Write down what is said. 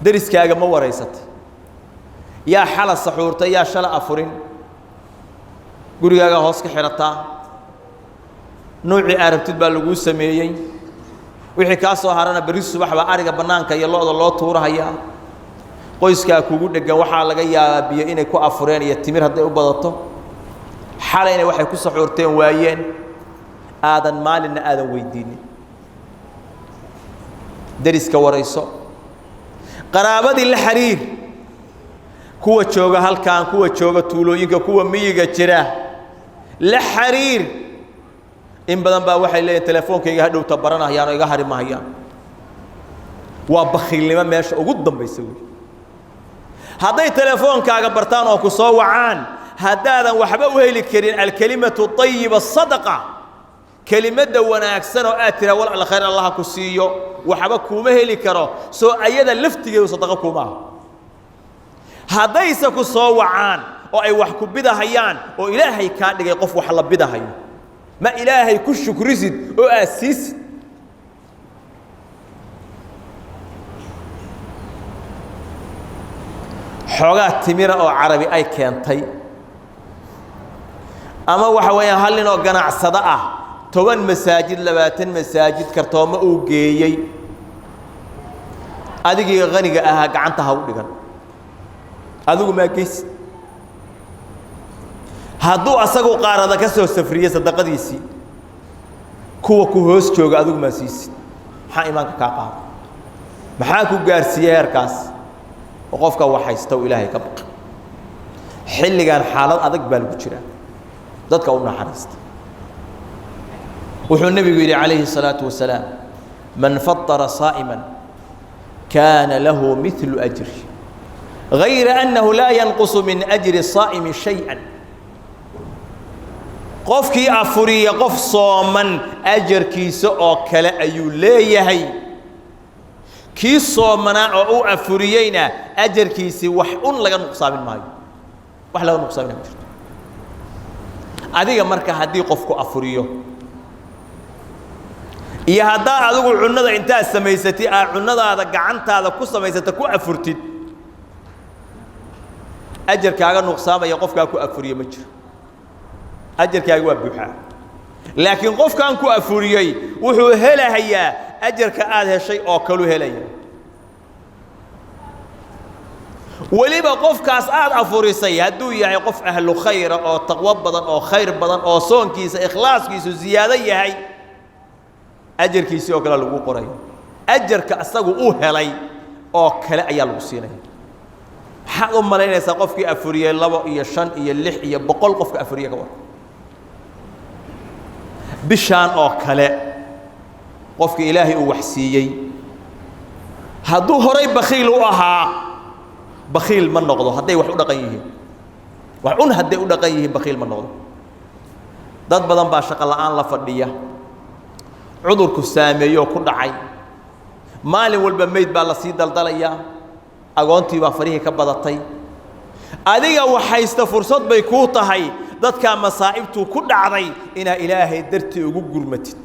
deriskaaga ma wareysatay yaa xala saxuurtay yaa shala afurin gurigaaga hoos ka xirataa noocii arabtid baa lagu sameeyay wixii ka soo harana bari subax baa ariga banaanka iyo looda loo tuurahaya qoyskaa kugu dhagan waxa laga yaabaa biyo inay ku afureen iyo timir haday u badato xalayna waxay ku saxuurteen waayeen aadan maalina aadan weydiinin deriska wareyso qaraabadii la xiriir kuwa jooga halkaan kuwa jooga tuulooyinka kuwa miyiga jira la xiriir in badan baa waxay leeyahay telefoonkayga hadhow tabaranayaan oo iga hari maayaan waa bakhiilnimo meesha ugu dambaysa weey haday telefoonkaaga bartaan oo ku soo wacaan hadaadan waxba u heli karin alkalimatu tayyiba sadaqa kelimada wanaagsan oo aad tira wal khayr allah ku siiyo waxba kuma heli karo soo ayada laftigeedu sadaqa kuma hadaysa ku soo wacaan oo ay wax ku bidahayaan oo ilaahay ka dhigay qof wax la bidahayo ma ilaahay ku shukrisid oo aasiis xogaa timira oo carabi ay keentay ama waxa weeyaan hal nin oo ganacsada ah 10 masaajid 20 masaajid kartoomo uu geeyay adigii qaniga ah gacanta ha u dhigan adigu ma geys hadduu asagu qaarada ka soo safriyay sadaqadiisii kuwa ku hoos jooga adigu ma siisid maxaa iimaanka ka qaad maxaa ku gaarsiiyay heerkaas oo qofka wax haysta ilaahay ka baq xilligan xaalad adag baa lagu jiraa dadka u naxariista wuxuu nabigu yiri calayhi salaatu wasalaam man fattara saa'iman kana lahu mithlu ajri غير أنه لا ينقص من أجر الصائم شيئا قفكي أفري قف صوما أجر كيس أو كلا أيو ليهي كي صومنا أو أفريينا أجر كيس وحن لغا نقصا من ماي وح لغا نقصا من أجر أديك مركا هدي قفكو أفريو إيا هدا أدوك العنada inta samaysatay cunadaada gacantaada ku samaysatay ku afurtid أجركaaga nuqsaamaya qofka ku afuriyo ma jiro أجركaaga waa buuxa laakiin qofkan ku afuriyay wuxuu helayaa أجرka aad heshay oo kale helaya waliba qofkaas aad afurisay haduu yahay qof ahlu khayr oo taqwa badan oo khayr badan oo soonkiisa ikhlaaskiisu ziyaado yahay أجرkiisa oo kale lagu qoray أجرka asagu uu helay oo kale ayaa lagu siinaya حق ملايين سقف كي أفريا لبا يشان يلح يبقول قف كأفريا كمان بشان أو كلا قف كإلهي وحسيي هدو هري بخيل وها بخيل من نقضه هدي وحنا قيه وعون هدي وحنا قيه بخيل من نقضه ضد بدن باشق الآن لفردية عذر كسامي يو كل عين مالي والبميت بالسيد دلدليا agoontii baa farihi ka badatay adiga waxaysta fursad bay ku tahay dadka masaa'ibtu ku dhacday ina ilaahay dartii ugu gurmatid